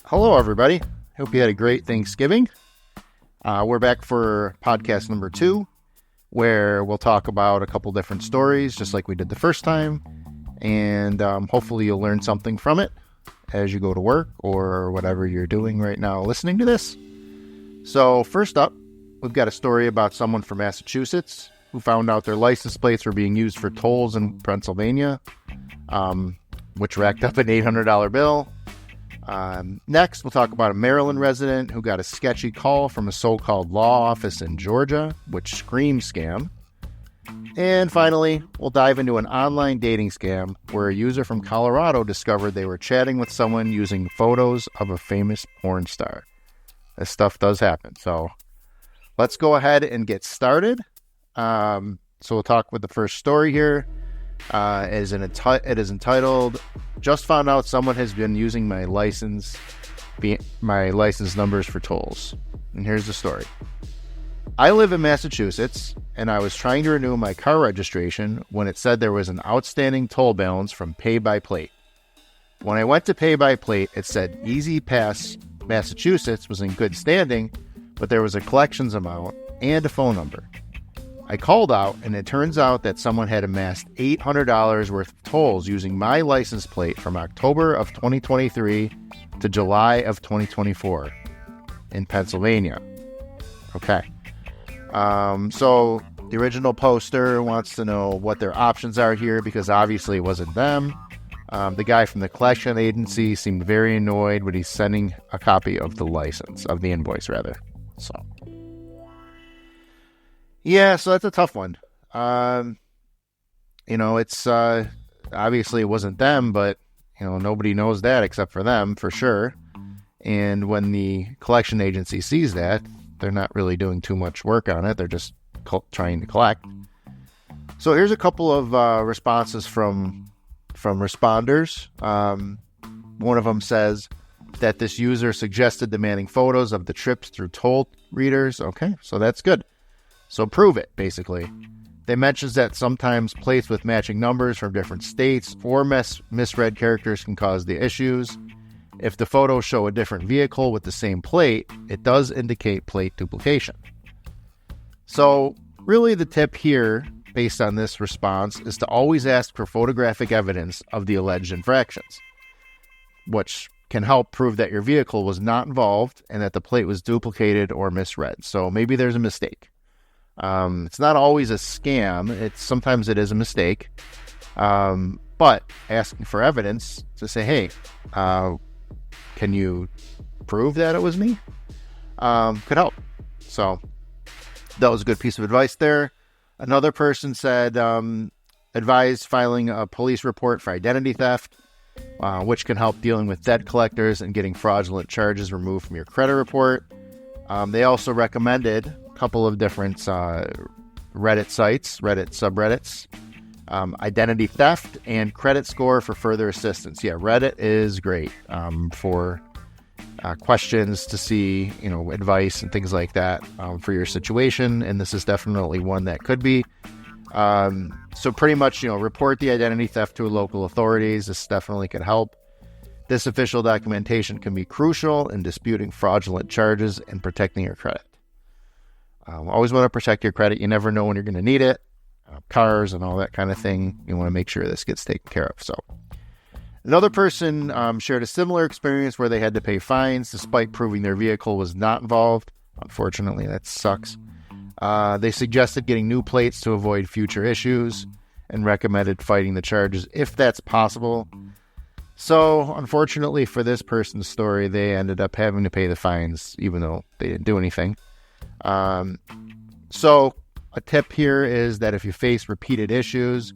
Hello, everybody. Hope you had a great Thanksgiving. We're back for podcast number 2, where we'll talk about a couple different stories, just like we did the first time. And hopefully you'll learn something from it as you go to work or whatever you're doing right now listening to this. So first up, we've got a story about someone from Massachusetts who found out their license plates were being used for tolls in Pennsylvania, which racked up an $800 bill. Next, we'll talk about a Maryland resident who got a sketchy call from a so-called law office in Georgia, which screams scam. And finally, we'll dive into an online dating scam where a user from Colorado discovered they were chatting with someone using photos of a famous porn star. This stuff does happen. So let's go ahead and get started. So we'll talk with the first story here. It is entitled, "Just Found Out Someone Has Been Using my license numbers for tolls." And here's the story. I live in Massachusetts, and I was trying to renew my car registration when it said there was an outstanding toll balance from Pay by Plate. When I went to Pay by Plate, it said Easy Pass Massachusetts was in good standing, but there was a collections amount and a phone number. I called out, and it turns out that someone had amassed $800 worth of tolls using my license plate from October of 2023 to July of 2024 in Pennsylvania. Okay. So the original poster wants to know what their options are here because obviously it wasn't them. The guy from the collection agency seemed very annoyed when he's sending a copy of the license, of the invoice rather. So. Yeah, so that's a tough one. It's obviously it wasn't them, but nobody knows that except for them for sure. And when the collection agency sees that, they're not really doing too much work on it. They're just trying to collect. So here's a couple of responses from responders. One of them says that this user suggested demanding photos of the trips through toll readers. Okay, so that's good. So prove it, basically. They mentions that sometimes plates with matching numbers from different states or misread characters can cause the issues. If the photos show a different vehicle with the same plate, it does indicate plate duplication. So really the tip here, based on this response, is to always ask for photographic evidence of the alleged infractions, which can help prove that your vehicle was not involved and that the plate was duplicated or misread. So maybe there's a mistake. It's not always a scam. Sometimes it is a mistake. But asking for evidence to say, hey, can you prove that it was me? Could help. So that was a good piece of advice there. Another person said, advise filing a police report for identity theft, which can help dealing with debt collectors and getting fraudulent charges removed from your credit report. They also recommended couple of different Reddit subreddits, identity theft and credit score for further assistance. Yeah, Reddit is great for questions to see, advice and things like that for your situation. And this is definitely one that could be. So pretty much, report the identity theft to local authorities. This definitely could help. This official documentation can be crucial in disputing fraudulent charges and protecting your credit. Always want to protect your credit. You never know when you're going to need it. Cars and all that kind of thing. You want to make sure this gets taken care of. So another person shared a similar experience where they had to pay fines despite proving their vehicle was not involved. Unfortunately, that sucks. They suggested getting new plates to avoid future issues and recommended fighting the charges if that's possible. So unfortunately for this person's story, they ended up having to pay the fines even though they didn't do anything. So a tip here is that if you face repeated issues,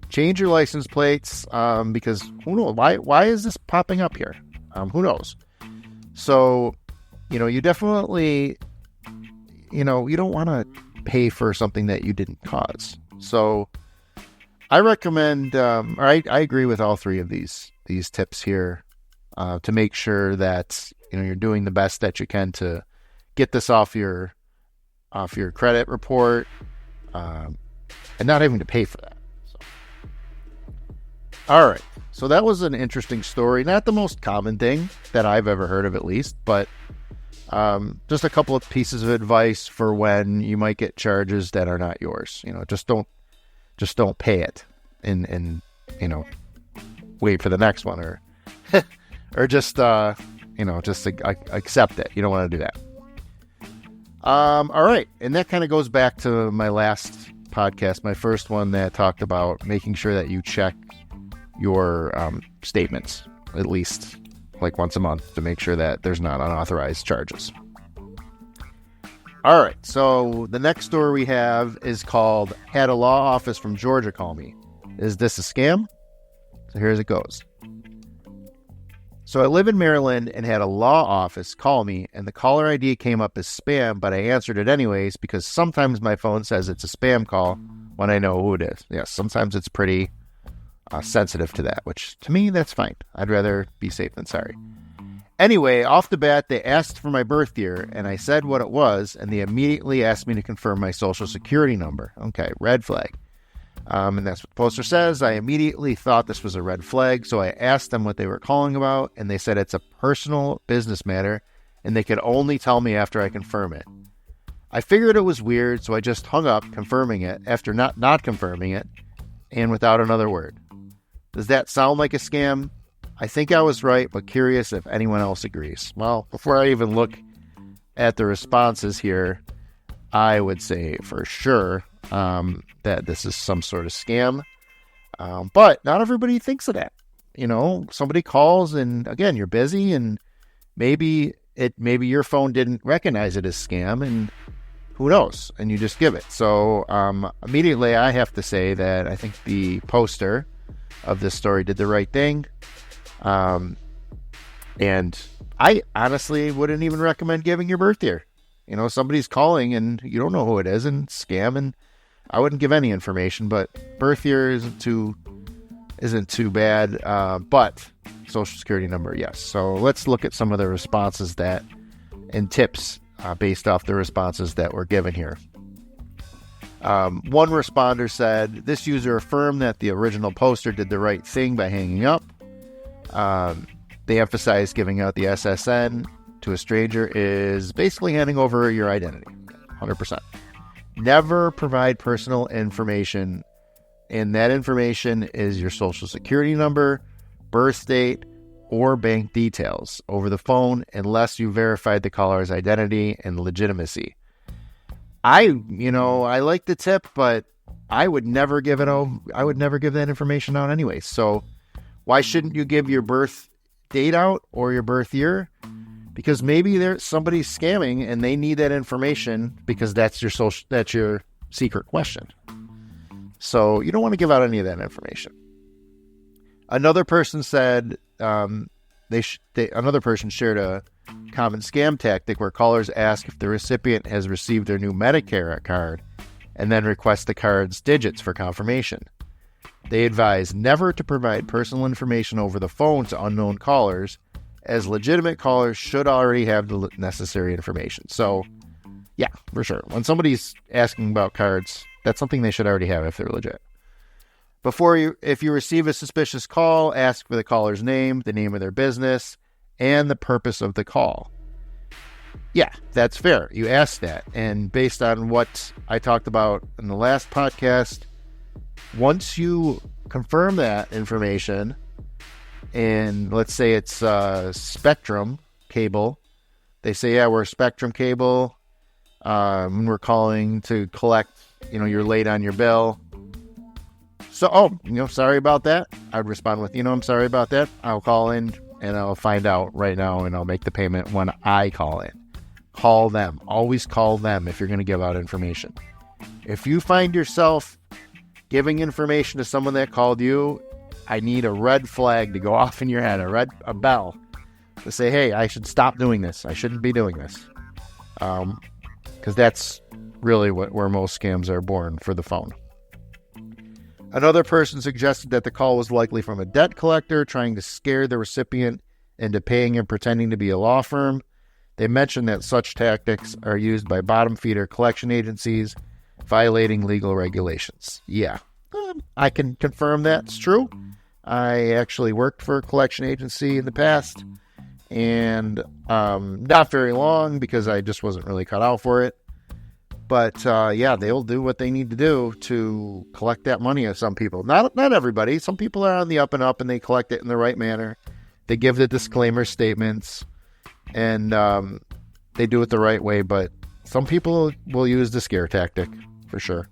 change your license plates, because who knows, why is this popping up here? Who knows? So, you definitely, you don't want to pay for something that you didn't cause. So I recommend, I agree with all three of these tips here, to make sure that, you're doing the best that you can to get this off your credit report, and not having to pay for that. So. All right. So that was an interesting story. Not the most common thing that I've ever heard of, at least, but just a couple of pieces of advice for when you might get charges that are not yours. Just don't pay it and wait for the next one, or or just accept it. You don't want to do that. All right. And that kind of goes back to my last podcast, my first one that talked about making sure that you check your statements at least like once a month to make sure that there's not unauthorized charges. All right. So the next story we have is called "Had a Law Office from Georgia Call Me. Is this a scam?" So here's it goes. So I live in Maryland and had a law office call me, and the caller ID came up as spam, but I answered it anyways because sometimes my phone says it's a spam call when I know who it is. Yes, sometimes it's pretty sensitive to that, which to me, that's fine. I'd rather be safe than sorry. Anyway, off the bat, they asked for my birth year, and I said what it was, and they immediately asked me to confirm my social security number. Okay, red flag. And that's what the poster says. I immediately thought this was a red flag, so I asked them what they were calling about, and they said it's a personal business matter, and they could only tell me after I confirm it. I figured it was weird, so I just hung up, confirming it, after not confirming it, and without another word. Does that sound like a scam? I think I was right, but curious if anyone else agrees. Well, before I even look at the responses here, I would say for sure that this is some sort of scam. But not everybody thinks of that. Somebody calls and again, you're busy and maybe your phone didn't recognize it as scam and who knows? And you just give it. So immediately I have to say that I think the poster of this story did the right thing. And I honestly wouldn't even recommend giving your birth year. Somebody's calling and you don't know who it is and scam, and I wouldn't give any information, but birth year isn't too bad. But social security number, yes. So let's look at some of the responses and tips based off the responses that were given here. One responder said, "This user affirmed that the original poster did the right thing by hanging up." They emphasized giving out the SSN to a stranger is basically handing over your identity. 100%. Never provide personal information, and that information is your social security number, birth date, or bank details over the phone unless you verified the caller's identity and legitimacy. I like the tip, but I would never give that information out anyway. So why shouldn't you give your birth date out or your birth year? Because maybe somebody's scamming and they need that information because that's your secret question. So you don't want to give out any of that information. Another person said another person shared a common scam tactic where callers ask if the recipient has received their new Medicare card and then request the card's digits for confirmation. They advise never to provide personal information over the phone to unknown callers, as legitimate callers should already have the necessary information. So, yeah, for sure. When somebody's asking about cards, that's something they should already have if they're legit. If you receive a suspicious call, ask for the caller's name, the name of their business, and the purpose of the call. Yeah, that's fair. You ask that. And based on what I talked about in the last podcast, once you confirm that information, and let's say it's Spectrum cable, they say, yeah, we're Spectrum cable. We're calling to collect, you're late on your bill. So, sorry about that. I'd respond with, I'm sorry about that. I'll call in and I'll find out right now and I'll make the payment when I call in. Call them. Always call them if you're going to give out information. If you find yourself giving information to someone that called you, I need a red flag to go off in your head, a bell to say, hey, I should stop doing this. I shouldn't be doing this. Because that's really where most scams are born for the phone. Another person suggested that the call was likely from a debt collector trying to scare the recipient into paying and pretending to be a law firm. They mentioned that such tactics are used by bottom feeder collection agencies, violating legal regulations. Yeah, I can confirm that's true. I actually worked for a collection agency in the past, and not very long because I just wasn't really cut out for it. But yeah, they'll do what they need to do to collect that money of some people. Not everybody. Some people are on the up and up, and they collect it in the right manner. They give the disclaimer statements, and they do it the right way. But some people will use the scare tactic, for sure.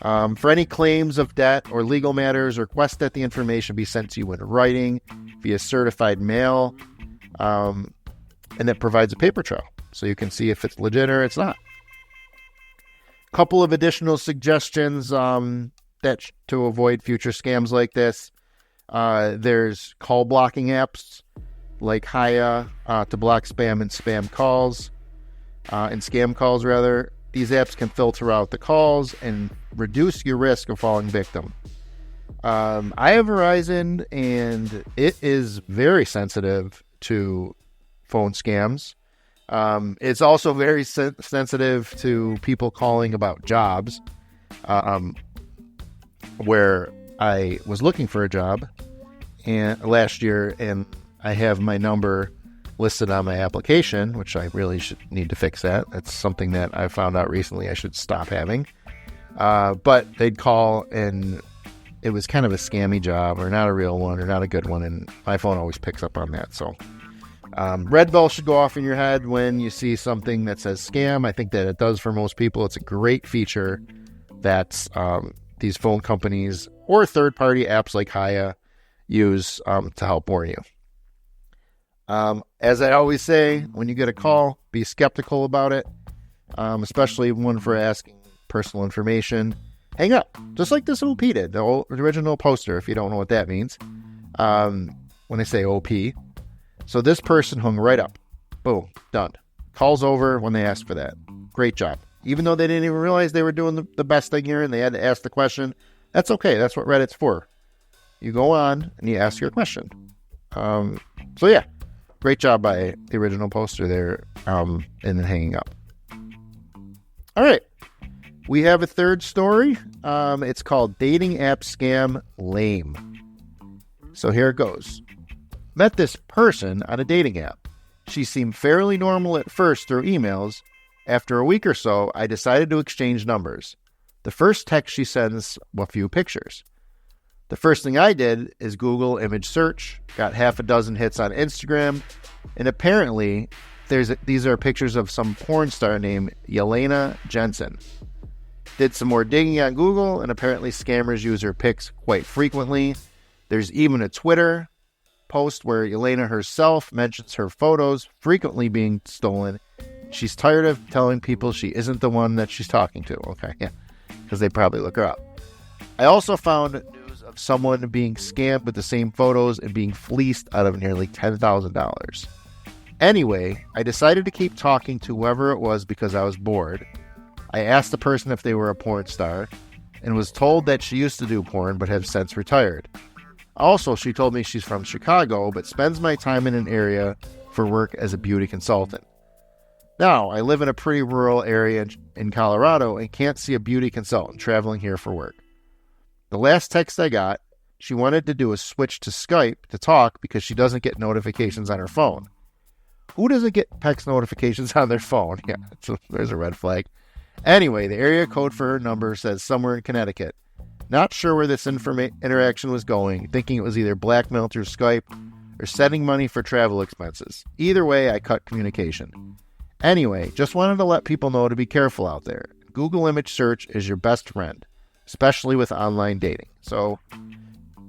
For any claims of debt or legal matters, request that the information be sent to you in writing via certified mail, and it provides a paper trail so you can see if it's legit or it's not. Couple of additional suggestions to avoid future scams like this. There's call blocking apps like Hiya to block spam and scam calls. These apps can filter out the calls and reduce your risk of falling victim. I have Verizon, and it is very sensitive to phone scams. It's also very sensitive to people calling about jobs, where I was looking for a job last year, and I have my number listed on my application, which I really should need to fix that. That's something that I found out recently I should stop having. But they'd call, and it was kind of a scammy job, or not a real one, or not a good one, and my phone always picks up on that, so... red bell should go off in your head when you see something that says scam. I think that it does for most people. It's a great feature that these phone companies or third-party apps like Hiya use to help warn you. As I always say, when you get a call, be skeptical about it, especially one for asking personal information. Hang up, just like this OP did, the original poster, if you don't know what that means. When I say OP. So this person hung right up. Boom. Done. Call's over when they asked for that. Great job. Even though they didn't even realize they were doing the best thing here and they had to ask the question, that's okay. That's what Reddit's for. You go on and you ask your question. So yeah, great job by the original poster there, and then hanging up. All right. We have a third story. It's called Dating App Scam Lame. So here it goes. Met this person on a dating app. She seemed fairly normal at first through emails. After a week or so, I decided to exchange numbers. The first text she sends a few pictures. The first thing I did is Google image search, got half a dozen hits on Instagram, and apparently these are pictures of some porn star named Yelena Jensen. Did some more digging on Google, and apparently scammers use her pics quite frequently. There's even a Twitter post where Yelena herself mentions her photos frequently being stolen. She's tired of telling people she isn't the one that she's talking to. Okay, yeah, because they probably look her up. I also found news of someone being scammed with the same photos and being fleeced out of nearly $10,000. Anyway, I decided to keep talking to whoever it was because I was bored. I asked the person if they were a porn star and was told that she used to do porn but have since retired. Also, she told me she's from Chicago, but spends my time in an area for work as a beauty consultant. Now, I live in a pretty rural area in Colorado and can't see a beauty consultant traveling here for work. The last text I got, she wanted to do a switch to Skype to talk because she doesn't get notifications on her phone. Who doesn't get text notifications on their phone? Yeah, so there's a red flag. Anyway, the area code for her number says somewhere in Connecticut. Not sure where this interaction was going, thinking it was either blackmail through Skype or sending money for travel expenses. Either way, I cut communication. Anyway, just wanted to let people know to be careful out there. Google image search is your best friend, especially with online dating. So,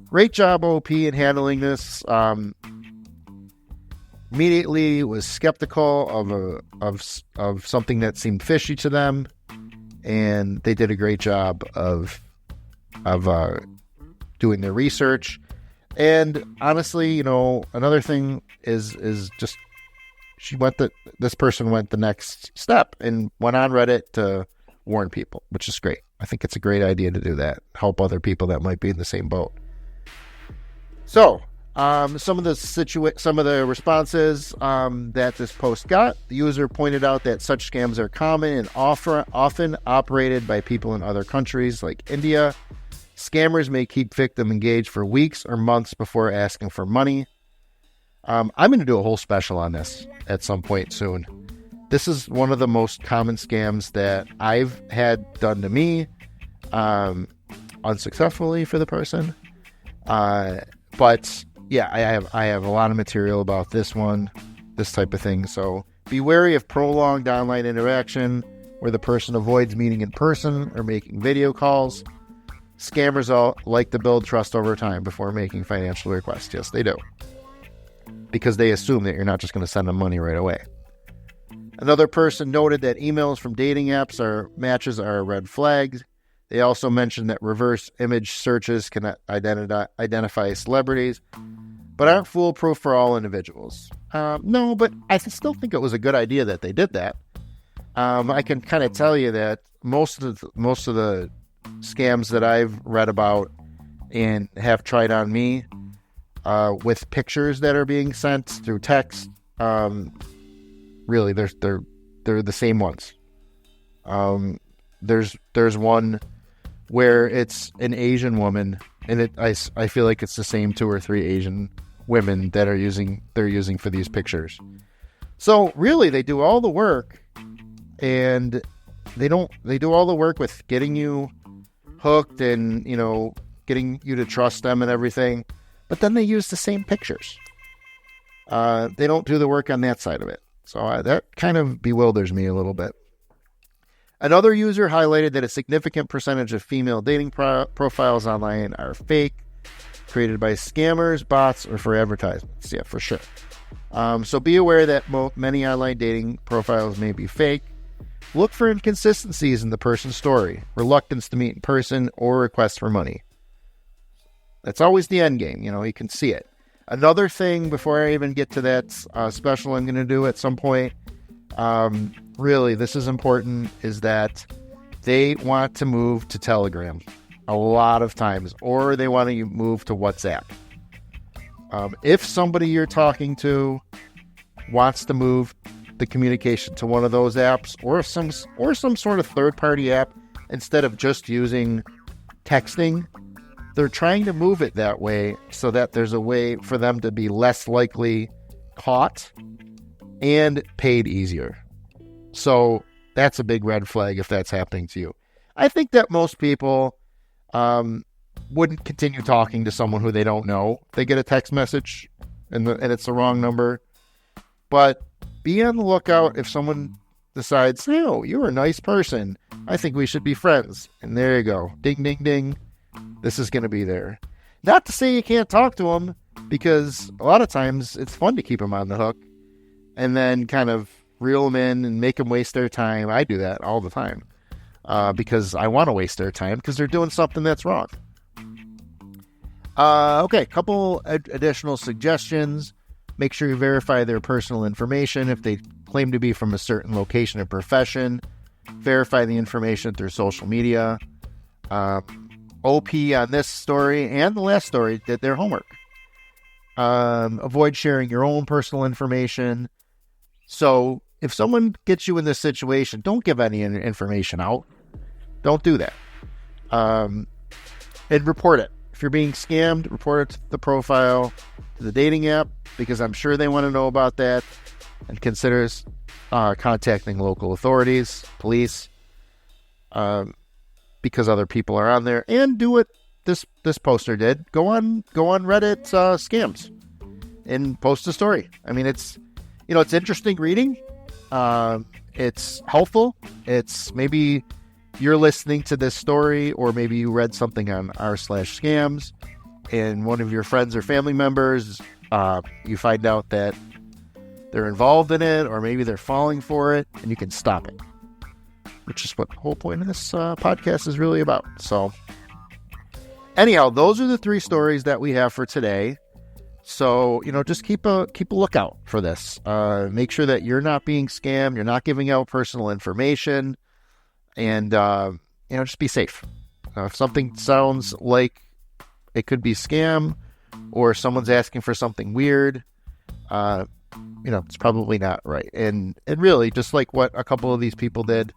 great job, OP, in handling this. Immediately was skeptical of something that seemed fishy to them, and they did a great job of doing their research. And honestly, another thing is just this person went the next step and went on Reddit to warn people, which is great. I think it's a great idea to do that, help other people that might be in the same boat. So some of the responses that this post got, the user pointed out that such scams are common and often operated by people in other countries like India. Scammers may keep victim engaged for weeks or months before asking for money. I'm going to do a whole special on this at some point soon. This is one of the most common scams that I've had done to me, unsuccessfully for the person. But yeah, I have a lot of material about this type of thing. So be wary of prolonged online interaction where the person avoids meeting in person or making video calls. Scammers all like to build trust over time before making financial requests. Yes, they do. Because they assume that you're not just going to send them money right away. Another person noted that emails from dating apps matches are red flags. They also mentioned that reverse image searches can identify celebrities, but aren't foolproof for all individuals. No, but I still think it was a good idea that they did that. I can kind of tell you that most of the scams that I've read about and have tried on me, with pictures that are being sent through text, really, they're the same ones. There's one where it's an Asian woman, and I feel like it's the same 2 or 3 Asian women that they're using for these pictures. So really, they do all the work, and they do all the work with getting you hooked and, getting you to trust them and everything. But then they use the same pictures. They don't do the work on that side of it. So that kind of bewilders me a little bit. Another user highlighted that a significant percentage of female dating profiles online are fake, created by scammers, bots, or for advertisements. Yeah, for sure. So be aware that many online dating profiles may be fake. Look for inconsistencies in the person's story, reluctance to meet in person, or requests for money. That's always the end game. You can see it. Another thing, before I even get to that special I'm going to do at some point, really, this is important, is that they want to move to Telegram a lot of times, or they want to move to WhatsApp. If somebody you're talking to wants to move the communication to one of those apps, or some sort of third-party app, instead of just using texting, they're trying to move it that way so that there's a way for them to be less likely caught and paid easier. So that's a big red flag if that's happening to you. I think that most people wouldn't continue talking to someone who they don't know. They get a text message and it's the wrong number. But be on the lookout if someone decides, oh, you're a nice person, I think we should be friends. And there you go. Ding, ding, ding. This is going to be there. Not to say you can't talk to them, because a lot of times it's fun to keep them on the hook and then kind of reel them in and make them waste their time. I do that all the time because I want to waste their time because they're doing something that's wrong. Okay, couple additional suggestions. Make sure you verify their personal information. If they claim to be from a certain location or profession, verify the information through social media. OP on this story and the last story did their homework. Avoid sharing your own personal information. So if someone gets you in this situation, don't give any information out. Don't do that. And report it. If you're being scammed, report it to the profile, to the dating app, because I'm sure they want to know about that, and consider contacting local authorities, police, because other people are on there. And do what this poster did. Go on Reddit scams and post a story. I mean, it's interesting reading. It's helpful. It's maybe you're listening to this story, or maybe you read something on r/scams, and one of your friends or family members, you find out that they're involved in it, or maybe they're falling for it, and you can stop it, which is what the whole point of this podcast is really about. So anyhow, those are the 3 stories that we have for today. So, just keep a lookout for this. Make sure that you're not being scammed. You're not giving out personal information, and, just be safe. If something sounds like it could be scam, or someone's asking for something weird, it's probably not right. And really, just like what a couple of these people did,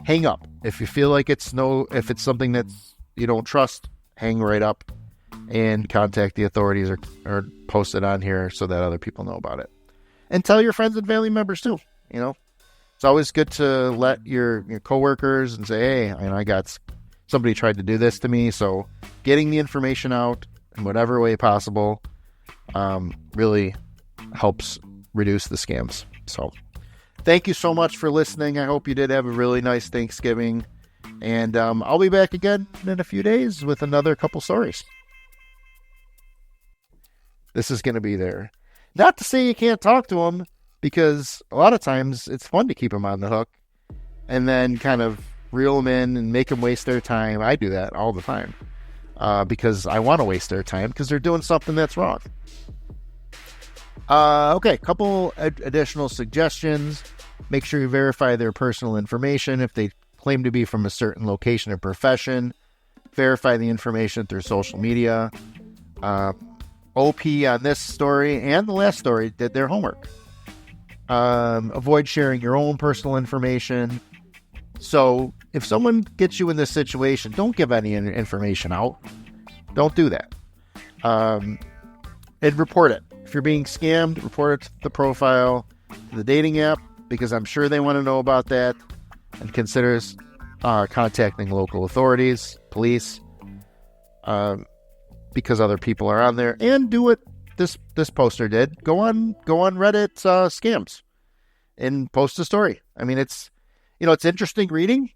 hang up. If you feel like if it's something that you don't trust, hang right up and contact the authorities or post it on here so that other people know about it. And tell your friends and family members too. It's always good to let your coworkers and say, hey, I got somebody tried to do this to me. So getting the information out in whatever way possible really helps reduce the scams. So thank you so much for listening. I hope you did have a really nice Thanksgiving. And I'll be back again in a few days with another couple stories. This is going to be there. Not to say you can't talk to them, because a lot of times it's fun to keep them on the hook and then kind of reel them in and make them waste their time. I do that all the time because I want to waste their time because they're doing something that's wrong. Okay, couple additional suggestions. Make sure you verify their personal information. If they claim to be from a certain location or profession, verify the information through social media. OP on this story and the last story did their homework. Avoid sharing your own personal information. So if someone gets you in this situation, don't give any information out. Don't do that. And report it. If you're being scammed, report it to the profile, to the dating app, because I'm sure they want to know about that, and consider contacting local authorities, police, because other people are on there. And do what this poster did. Go on Reddit scams and post a story. I mean, it's interesting reading.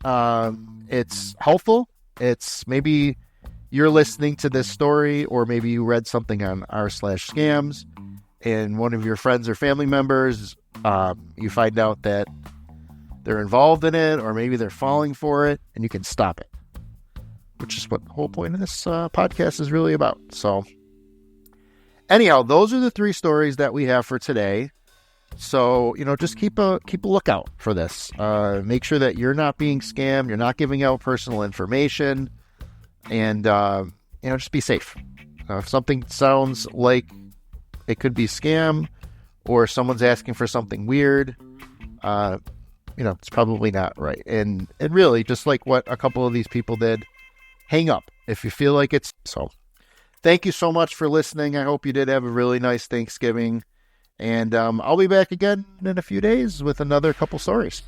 It's helpful. It's maybe you're listening to this story, or maybe you read something on r/scams, and one of your friends or family members, you find out that they're involved in it, or maybe they're falling for it, and you can stop it, which is what the whole point of this podcast is really about. So anyhow, those are the 3 stories that we have for today. So, just keep a lookout for this. Make sure that you're not being scammed. You're not giving out personal information, and, just be safe. If something sounds like it could be scam, or someone's asking for something weird, it's probably not right. And really, just like what a couple of these people did, hang up if you feel like it's so. Thank you so much for listening. I hope you did have a really nice Thanksgiving. And I'll be back again in a few days with another couple stories.